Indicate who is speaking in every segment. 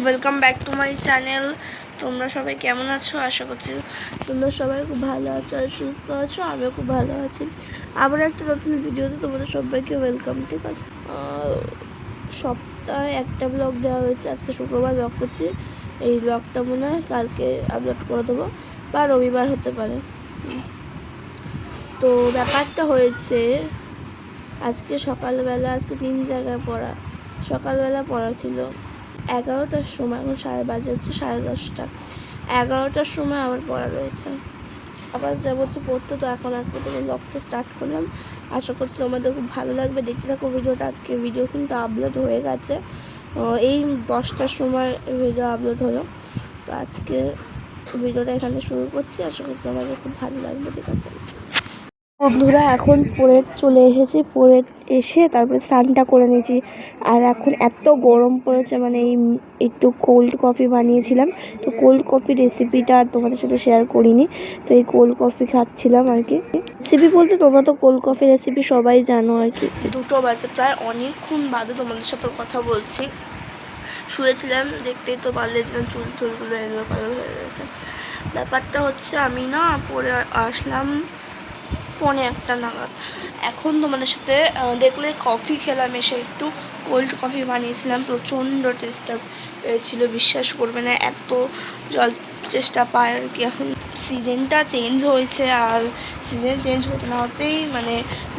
Speaker 1: Welcome back to my channel. তোমরা সবাই কেমন আছো? আশা করছি তোমরা সবাই খুব ভালো আছো আর সুস্থ আছো। আমিও খুব ভালো আছি। আবার একটা নতুন ভিডিওতে তোমাদের সবাইকে ওয়েলকাম। ঠিক আছে, সপ্তাহে একটা ব্লগ দেওয়া হয়েছে। আজকে শুক্রবার ব্লগ করছি। এই ব্লগটা মনে হয় কালকে আপলোড করে দেবো বা রবিবার হতে পারে। তো ব্যাপারটা হয়েছে, আজকে সকালবেলা আজকে 3 জায়গায় পড়া। সকালবেলা পড়া ছিল 11টার সময়, এখন বাজে হচ্ছে 10:30। 11টার সময় আবার পড়া রয়েছে, আবার যা বলছে পড়তে। তো এখন আজকে থেকে ব্লগটা স্টার্ট করলাম। আশা করছি তোমাদের খুব ভালো লাগবে, দেখতে থাকো ভিডিওটা। আজকে ভিডিও কিন্তু আপলোড হয়ে গেছে, এই 10টার সময় ভিডিও আপলোড হলো। তো আজকে ভিডিওটা এখানে শুরু করছি। আশা করছি তোমাদের খুব ভালো লাগবে। ঠিক আছে বন্ধুরা, এখন পড়ে চলে এসেছি। পড়ে এসে তারপরে স্নানটা করে নিয়েছি। আর এখন এত গরম পড়েছে, মানে একটু কোল্ড কফি বানিয়েছিলাম। তো কোল্ড কফি রেসিপিটা আর তোমাদের সাথে শেয়ার করিনি। তো এই কোল্ড কফি খাচ্ছিলাম আর কি। রেসিপি বলতে তোমরা তো কোল্ড কফি রেসিপি সবাই জানো আর কি। 2টো বাজে, প্রায় অনেকক্ষণ বাদে তোমাদের সাথে কথা বলছি। শুয়েছিলাম, দেখতেই তো পারলে চুলগুলো এগুলো পাগল হয়ে গেছে। ব্যাপারটা হচ্ছে, আমি না পরে আসলাম 1:45 নাগাদ। এখন তোমাদের সাথে দেখলে কফি খেলাম, এসে একটু কোল্ড কফি বানিয়েছিলাম। প্রচণ্ড টেস্টটা ছিল, বিশ্বাস করবে না, এত জল চেষ্টা পায় আর কি। এখন সিজনটা চেঞ্জ হয়েছে, আর সিজন চেঞ্জ হতে না হতেই মানে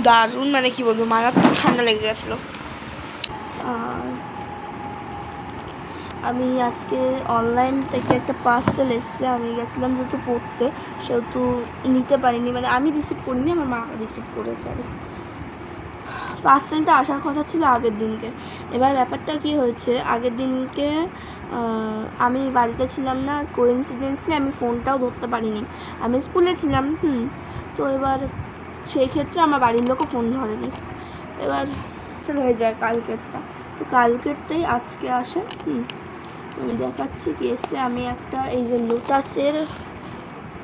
Speaker 1: দারুণ, মানে কি বলবো, মারাত্মক ঠান্ডা লেগে গেছিলো। আমি আজকে অনলাইন থেকে একটা পার্সেল এসছে, আমি গেছিলাম যেহেতু পড়তে, সেহেতু নিতে পারিনি। মানে আমি রিসিভ করিনি, আমার মা রিসিভ করেছে আর পার্সেলটা আসার কথা ছিল আগের দিনকে। এবার ব্যাপারটা কি হয়েছে, আগের দিনকে আমি বাড়িতে ছিলাম না, কোইন্সিডেন্সলি আমি ফোনটাও ধরতে পারিনি, আমি স্কুলে ছিলাম। তো এবার সেই ক্ষেত্রে আমার বাড়ির লোকও ফোন ধরেনি। এবার ক্যান্সেল হয়ে যায় কালকেরটা। তো কালকেরটাই আজকে আসে। আমি দেখাচ্ছি কি এসছে। আমি একটা এই যে লোটাসের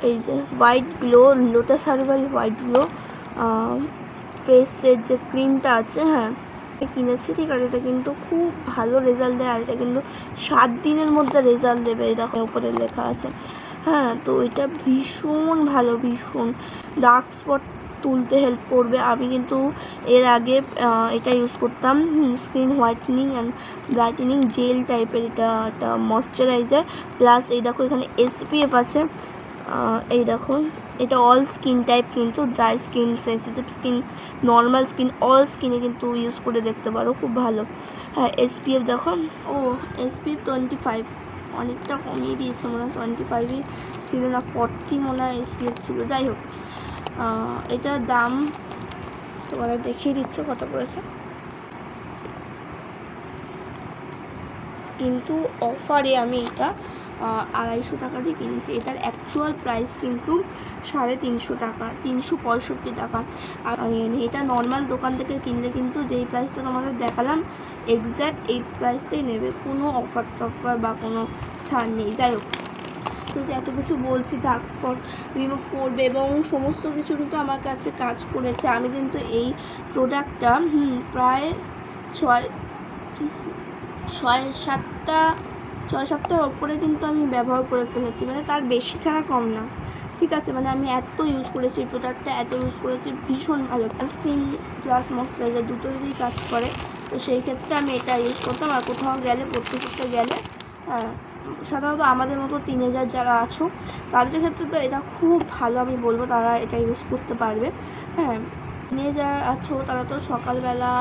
Speaker 1: এই যে white glow, Lotus herbal white glow ফ্রেশের যে ক্রিমটা আছে, হ্যাঁ কিনেছি। ঠিক আছে, এটা কিন্তু খুব ভালো রেজাল্ট দেয়, আর এটা কিন্তু 7 দিনের মধ্যে রেজাল্ট দেবে, এই দেখো উপরে লেখা আছে। হ্যাঁ, তো এটা ভীষণ ভালো, ভীষণ ডার্ক স্পট তুলতে হেল্প করবে। আমি কিন্তু এর আগে এটা ইউজ করতাম, skin whitening and brightening gel টাইপের। এটা একটা ময়শ্চারাইজার প্লাস এই দেখো এখানে SPF আছে। এই দেখো, এটা অল স্কিন টাইপ, কিন্তু dry skin, sensitive skin, normal skin, all স্কিনে কিন্তু ইউজ করে দেখতে পারো, খুব ভালো। হ্যাঁ, SPF দেখো, SPF 25, অনেকটা কমিয়ে দিয়েছে মনে হয়। 25ই ছিল না, 40 মনে হয় SPF ছিল। যাই হোক, এটার দাম তোমাদের দেখিয়ে দিচ্ছে কত পড়েছে, কিন্তু অফারে আমি এটা 250 টাকা দিয়ে কিনছি। এটার অ্যাকচুয়াল প্রাইস কিন্তু 350 টাকা, 365 টাকা। আর এটা নর্মাল দোকান থেকে কিনলে কিন্তু যেই প্রাইসটা তোমাদের দেখালাম এক্স্যাক্ট এই প্রাইসটাই নেবে, কোনো অফার টফার বা কোনো ছাড় নেই। যাই হোক, তো যে এত কিছু বলছি, ডার্ক স্পট রিমুভ করবে এবং সমস্ত কিছু কিন্তু আমার কাছে কাজ করেছে। আমি কিন্তু এই প্রোডাক্টটা প্রায় 6-7টার ওপরে কিন্তু আমি ব্যবহার করে ফেলেছি, মানে তার বেশি ছাড়া কম না। ঠিক আছে, মানে আমি এত ইউজ করেছি এই প্রোডাক্টটা, এত ইউজ করেছি, ভীষণ ভালো। স্কিন প্লাস ময়শ্চারাইজার দুটোরই কাজ করে। তো সেই ক্ষেত্রে আমি এটা ইউজ করতাম। আর কোথাও গেলে, পড়তে গেলে, সাধারণত আমাদের মতো টিনেজার যারা আছো তাদের ক্ষেত্রে তো এটা খুব ভালো, আমি বলবো তারা এটা ইউজ করতে পারবে। হ্যাঁ, যারা আছো তারা তো সকালবেলা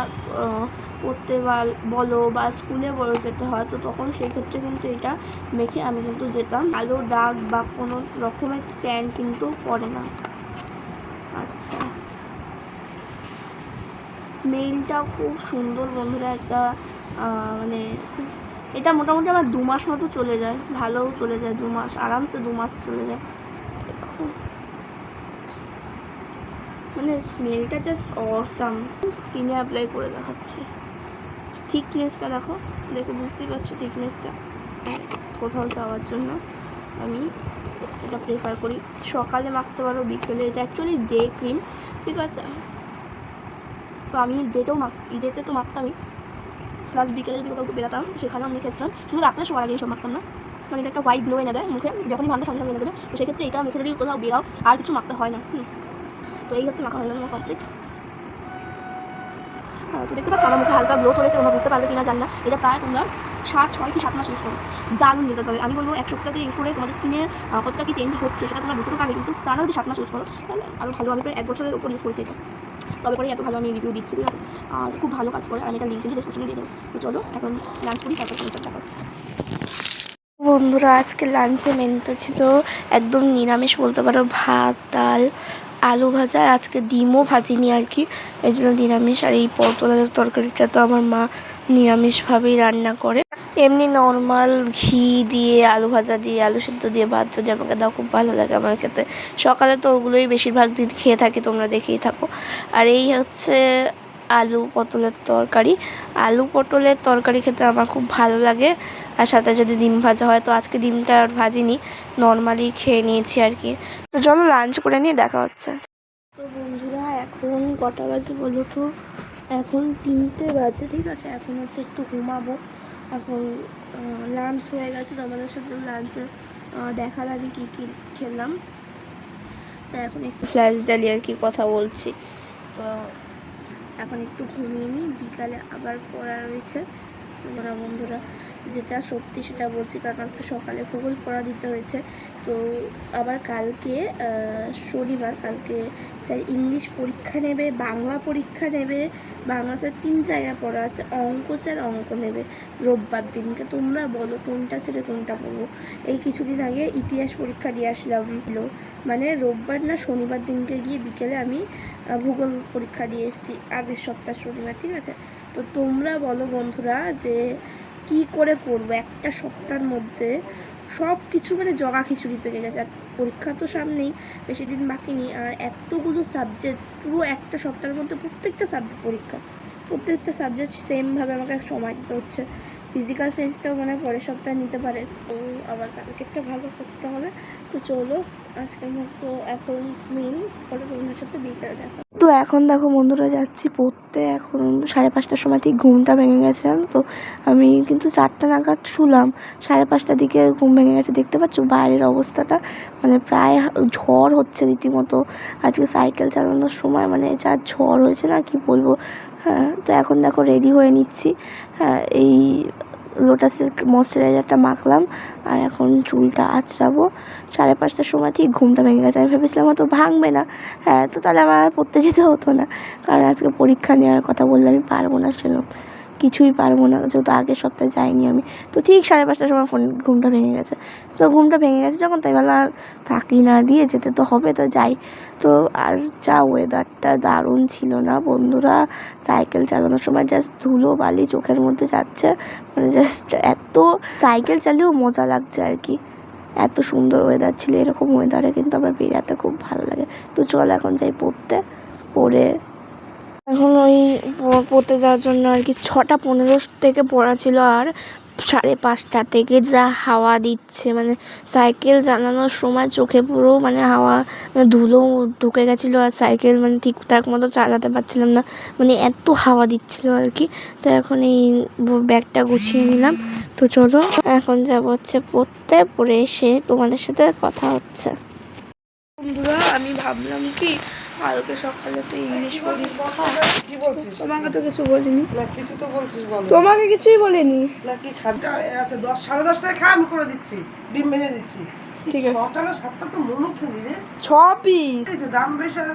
Speaker 1: পড়তে বলো বা স্কুলে বলো যেতে হয়, তো তখন সেই ক্ষেত্রে কিন্তু এটা মেখে আমি কিন্তু যেতাম। আলো দাগ বা কোনো রকমের ট্যান কিন্তু পড়ে না। আচ্ছা, স্মেলটাও খুব সুন্দর বন্ধুরা। একটা মানে খুব, এটা মোটামুটি আমার 2 মাস মতো চলে যায়, ভালোও চলে যায়, 2 মাস আরামসে 2 মাস চলে যায়। মানে স্মেলটা জাস্ট অসাম। স্কিনে অ্যাপ্লাই করে দেখাচ্ছি, থিকনেসটা দেখো, দেখে বুঝতেই পারছো থিকনেসটা। কোথাও যাওয়ার জন্য আমি এটা প্রেফার করি। সকালে মাখতে পারো, বিকেলে। এটা অ্যাকচুয়ালি ডে ক্রিম, ঠিক আছে। তো আমি ডেতে তো মাখতামই, প্লাস বিকেলে যদি কোথাও একটু বেরাতাম সেখানেও আমি খেতাম, শুধু রাত্রে শোয়ার আগে এইসব মাখতাম না, কারণ এটা একটা হোয়াইট গ্লো এনে দেয় মুখে, যখনই ভাবনা সঙ্গে সঙ্গে এনে দেবে। তো সেক্ষেত্রে এটা মেখে যদি কোথাও বেরাও আর কিছু মাখতে হয় না। তো এই হচ্ছে মাখা হয়ে গেল কমপ্লিট। তো দেখতে পাচ্ছ আমার মুখে হালকা গ্লো চলেছে, তোমরা বুঝতে পারবে কিনা জানি না। এটা প্রায় তোমরা 6 কি 7 মাস ইউজ করো, দারুণ রেজাল্ট পাবে। আমি বলবো 1 সপ্তাহে ইউজ করে তোমাদের স্কিনে কতটা কি চেঞ্জ হচ্ছে সেটা তোমরা বুঝতে পারবে, কিন্তু টানা যদি 7 মাস ইউজ করো তাহলে আরও ভালো। আমি প্রায় 1 বছরের উপর ইউজ করেছি এটা, তবে পরে এত ভালো আমি রিভিউ দিচ্ছি, ঠিক আছে। আর খুব ভালো কাজ করে, আমি এটা লিঙ্ক কিন্তু ডিসক্রিপশনে দিয়ে দেবো। তো চলো এখন লাঞ্চ করি, তারপর তোমার দেখা হচ্ছে। বন্ধুরা আজকে লাঞ্চে মেনুতে ছিল একদম নিরামিষ বলতে পারো, ভাত, ডাল, আলু ভাজা, আজকে ডিমও ভাজিনি আর কি, এই জন্য নিরামিষ। আর এই পটলের তরকারিটা তো আমার মা নিরামিষভাবেই রান্না করে। এমনি নর্মাল ঘি দিয়ে আলু ভাজা দিয়ে আলু সেদ্ধ দিয়ে ভাত যদি আমাকে দাও খুব ভালো লাগে আমার খেতে। সকালে তো ওগুলোই বেশিরভাগ দিন খেয়ে থাকি, তোমরা দেখেই থাকো। আর এই হচ্ছে আলু পটলের তরকারি। আলু পটলের তরকারি খেতে আমার খুব ভালো লাগে, আর সাথে যদি ডিম ভাজা হয়। তো আজকে ডিমটা আর ভাজিনি, নর্মালি খেয়ে নিয়েছি আর কি। তো চলো লাঞ্চ করে নিয়ে দেখা হচ্ছে। তো বন্ধুরা এখন কটা বাজে বলো তো? এখন 3টে বাজে, ঠিক আছে। এখন হচ্ছে একটু ঘুমাবো। এখন লাঞ্চ হয়ে গেছে, তোমাদের সাথে লাঞ্চে দেখার আমি কী কী খেলাম। তো এখন একটু ফ্ল্যাশ জ্বালিয়ে আর কি কথা বলছি। তো এখন একটু ঘুমিয়ে নিই, বিকালে আবার পড়া রয়েছে। বন্ধুরা যেটা সত্যি সেটা বলছি, কারণ আজকে সকালে ভূগোল পড়া দিতে হয়েছে। তো আবার কালকে শনিবার, কালকে স্যার ইংলিশ পরীক্ষা নেবে, বাংলা পরীক্ষা নেবে, বাংলা স্যার 3 জায়গায় পড়া আছে, অঙ্ক স্যার অঙ্ক নেবে রোববার দিনকে। তোমরা বলো কোনটা ছেড়ে কোনটা পড়বো। এই কিছুদিন আগে ইতিহাস পরীক্ষা দিয়ে আসলাম, মানে রোববার না শনিবার দিনকে গিয়ে বিকেলে আমি ভূগোল পরীক্ষা দিয়ে এসেছি, আগের সপ্তাহ শনিবার, ঠিক আছে। তো তোমরা বলো বন্ধুরা যে কি করে করবো একটা সপ্তাহের মধ্যে সব কিছু, মানে জগা খিচুড়ি পেকে গেছে। আর পরীক্ষা তো সামনেই, বেশি দিন বাকি নেই, আর এতগুলো সাবজেক্ট পুরো একটা সপ্তাহের মধ্যে প্রত্যেকটা সাবজেক্ট পরীক্ষা, প্রত্যেকটা সাবজেক্ট সেমভাবে আমাকে সময় দিতে হচ্ছে। ফিজিক্যাল সায়েন্সটাও মনে হয় পরের সপ্তাহে নিতে পারে, তো আবার কালকে একটা ভালো করতে হবে। তো চলো আজকের মতো এখন মেনই, পরে তোমাদের সাথে বিকেলে দেখা। তো এখন দেখো বন্ধুরা যাচ্ছি পড়তে। এখন 5:30টার সময় ঠিক ঘুমটা ভেঙে গেছে, জানো তো। আমি কিন্তু 4টা নাগাদ শুলাম, 5:30টার দিকে ঘুম ভেঙে গেছে। দেখতে পাচ্ছ বাইরের অবস্থাটা, মানে প্রায় ঝড় হচ্ছে রীতিমতো। আজকে সাইকেল চালানোর সময় মানে যা ঝড় হয়েছে না কি বলবো। হ্যাঁ, তো এখন দেখো রেডি হয়ে নিচ্ছি। হ্যাঁ, এই লোটাসের ময়শ্চারাইজারটা মাখলাম, আর এখন চুলটা আঁচড়াবো। 5:30টার সময় ঠিক ঘুমটা ভেঙে গেছে। আমি ভেবেছিলাম হয়তো ভাঙবে না, হ্যাঁ, তো তাহলে আমার আর পড়তে যেতে হতো না, কারণ আজকে পরীক্ষা নেওয়ার কথা বললে আমি পারবো না, সেরকম কিছুই পারবো না, যেহেতু আগের সপ্তাহে যাইনি আমি। তো ঠিক 5:30টার সময় ঘুমটা ভেঙে গেছে। তো ঘুমটা ভেঙে গেছে যখন, তাই বললাম ফাঁকি না দিয়ে যেতে তো হবে, তো যাই। তো আর যা ওয়েদারটা দারুণ ছিল না বন্ধুরা, সাইকেল চালানোর সময় জাস্ট ধুলো বালি চোখের মধ্যে যাচ্ছে, মানে জাস্ট এত সাইকেল চালিয়েও মজা লাগছে আর কি। এত সুন্দর ওয়েদার ছিল, এরকম ওয়েদারে কিন্তু আমার বেরাতে খুব ভালো লাগে। তো চল এখন যাই পড়তে, পড়ে এখন ওই পড়তে যাওয়ার জন্য আর কি 6:15 থেকে পড়া ছিল, আর 5:30 থেকে যা হাওয়া দিচ্ছে, মানে সাইকেল চালানোর সময় চোখে পুরো মানে হাওয়া, ধুলো ঢুকে গেছিলো, আর সাইকেল মানে ঠিকঠাক মতো চালাতে পারছিলাম না, মানে এত হাওয়া দিচ্ছিলো আর কি। তো এখন এই ব্যাগটা গুছিয়ে নিলাম। তো চলো এখন যাবো হচ্ছে পড়তে, পড়ে এসে তোমাদের সাথে কথা হচ্ছে। বন্ধুরা আমি ভাবলাম কি কালকে সকালে তো ইংলিশ পরীক্ষা, তোমাকে তো কিছু বলিনি,
Speaker 2: কিছু তো বলছিস বল।
Speaker 1: তোমাকে কিছুই বলিনি।
Speaker 2: কি খাবি? আচ্ছা 10 সাড়ে 10টায় খা, আমি করে দিচ্ছি, ডিম ভেজে দিচ্ছি।
Speaker 1: ঠিক আছে।
Speaker 2: 6টা না 7টা তো মনে ফেলি রে,
Speaker 1: 6 পিস।
Speaker 2: এই যে দাম বেশি আর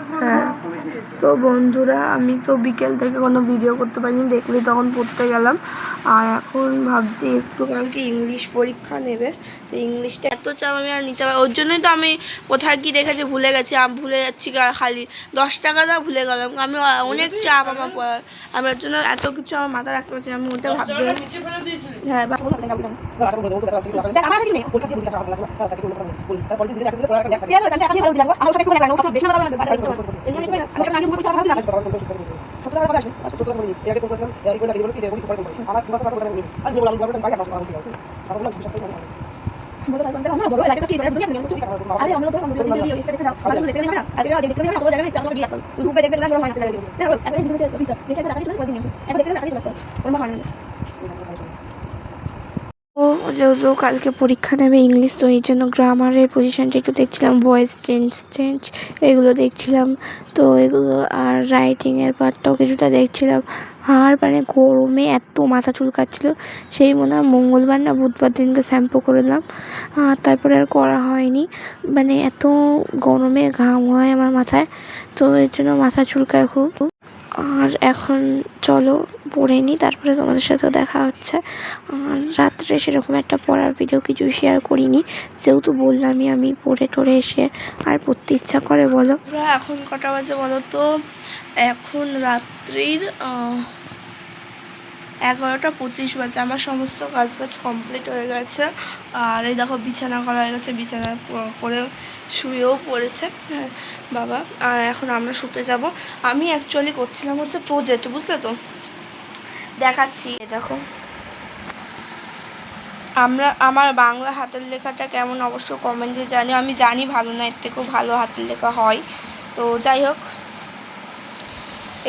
Speaker 2: কমে দিয়েছে।
Speaker 1: তো বন্ধুরা আমি তো বিকেল থেকে কোনো ভিডিও করতে পারিনি, দেখলি তখন পড়তে গেলাম। আর এখন ভাবছি একটু, কালকে ইংলিশ পরীক্ষা নেবে, তো ইংলিশটা এত চাপ আমি আর নিতে পারি, ওর জন্যই তো আমি কোথায় কী রেখেছি ভুলে গেছি। আমি ভুলে যাচ্ছি খালি 10 টাকা দাও, ভুলে গেলাম। আমি অনেক চাপ আমার পড়ার, আমার জন্য এত কিছু আমার মাথা রাখতে পারছি, আমি ওটা ভাবতে। হ্যাঁ যেহেতু কালকে পরীক্ষা নেবে ইংলিশ, তো এই জন্য গ্রামারের পজিশানটা একটু দেখছিলাম, ভয়েস চেঞ্জ এগুলো দেখছিলাম। তো এগুলো আর রাইটিংয়ের পার্টটাও কিছুটা দেখছিলাম। আর মানে গরমে এত মাথা চুলকাচ্ছিল, সেই মনে হয় মঙ্গলবার না বুধবার দিনকে শ্যাম্পু করলাম, আর তারপরে আর করা হয়নি। মানে এত গরমে ঘাম হয় আমার মাথায়, তো এর জন্য মাথা চুলকায় খুব। আর এখন চলো পড়ে নিই, তারপরে তোমাদের সাথে দেখা হচ্ছে। আর রাত্রে সেরকম একটা পড়ার ভিডিও কিছু শেয়ার করিনি, যেহেতু বললামই আমি পড়ে টড়ে এসে আর পড়তে ইচ্ছা করে বলো। এখন কটা বাজে বলো তো? এখন রাত্রির 11:25 বাজে। আমার সমস্ত কাজ কমপ্লিট হয়ে গেছে। আর এই দেখো বিছানা করা হয়ে গেছে, বিছানা করে শুয়েও পড়েছে হ্যাঁ বাবা। আর এখন আমরা শুতে যাব। আমি অ্যাকচুয়ালি করছিলাম হচ্ছে প্রজেক্ট, বুঝলে তো, দেখাচ্ছি। দেখো আমার বাংলা হাতের লেখাটা কেমন অবশ্য কমেন্টে জানিও। আমি জানি ভালো না, এর থেকেও ভালো হাতের লেখা হয়। তো যাই হোক,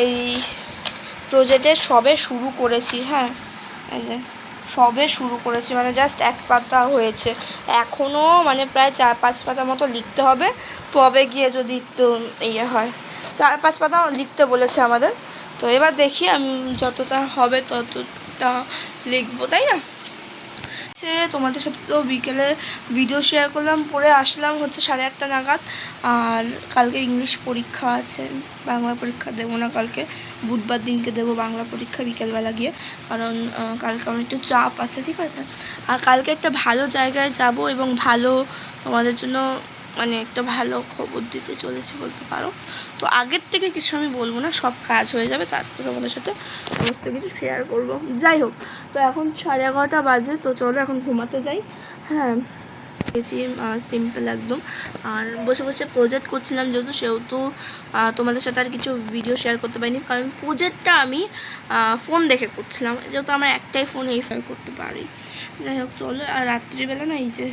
Speaker 1: এই প্রজেক্টে সবে শুরু করেছি। হ্যাঁ এই যে সবে শুরু করেছি, মানে জাস্ট 1 পাতা হয়েছে। এখনও মানে প্রায় 4-5 পাতা মতো লিখতে হবে, তবে গিয়ে যদি তো ইয়ে হয়। 4-5 পাতা লিখতে বলেছে আমাদের। তো এবার দেখি আমি যতটা হবে ততটা লিখবো, তাই না? তোমাদের সাথে তো বিকেলে ভিডিও শেয়ার করলাম, পড়ে আসলাম হচ্ছে 1:30 নাগাদ। আর কালকে ইংলিশ পরীক্ষা আছে, বাংলা পরীক্ষা দেবো না কালকে, বুধবার দিনকে দেবো বাংলা পরীক্ষা বিকেলবেলা গিয়ে। কারণ কালকে আমার একটু চাপ আছে, ঠিক আছে। আর কালকে একটা ভালো জায়গায় যাব এবং ভালো তোমাদের জন্য মানে একটা ভালো খবর দিতে চলেছি বলতে পারো। তো আগের থেকে কিছু আমি বলবো না, সব কাজ হয়ে যাবে তারপর তোমাদের সাথে সমস্ত কিছু শেয়ার করব। যাই হোক, তো এখন 11:30 বাজে, তো চলো এখন ঘুমাতে যাই। হ্যাঁ সিম্পল একদম। আর বসে বসে প্রজেক্ট করছিলাম, সেহেতু তোমাদের সাথে আর কিছু ভিডিও শেয়ার করতে পারিনি, কারণ প্রজেক্টটা আমি ফোন দেখে করছিলাম, যেহেতু আমার একটাই ফোন এই করতে পারি। যাই হোক চলো, আর রাত্রিবেলা না এই যে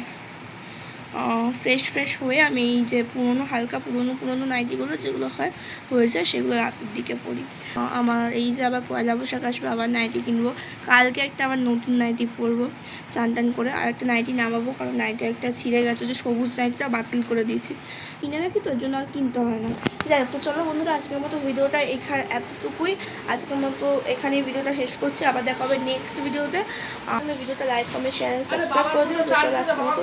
Speaker 1: ফ্রেশ হয়ে আমি এই যে হালকা পুরোনো নাইটিগুলো যেগুলো হয়ে যায় সেগুলো রাতের দিকে পরি। আমার এই যে আবার পয়লা বৈশাখ আসবে, আবার নাইটি কিনবো। কালকে একটা আবার নতুন নাইটি পরবো স্নান করে, আর একটা নাইটি নামাবো, কারণ নাইটি একটা ছিঁড়ে গেছে, যে সবুজ নাইটিটা বাতিল করে দিয়েছি, কিনে রাখি, তোর জন্য আর কিনতে হয় না। যাই হোক, তো চলো বন্ধুরা, আজকের মতো ভিডিওটা এতটুকুই। আজকের মতো এখানেই ভিডিওটা শেষ করছি, আবার দেখা হবে নেক্সট ভিডিওতে। ভিডিওটা লাইক কমেন্ট শেয়ার সাবস্ক্রাইব করে দিও। তো চলো আজকের মতো।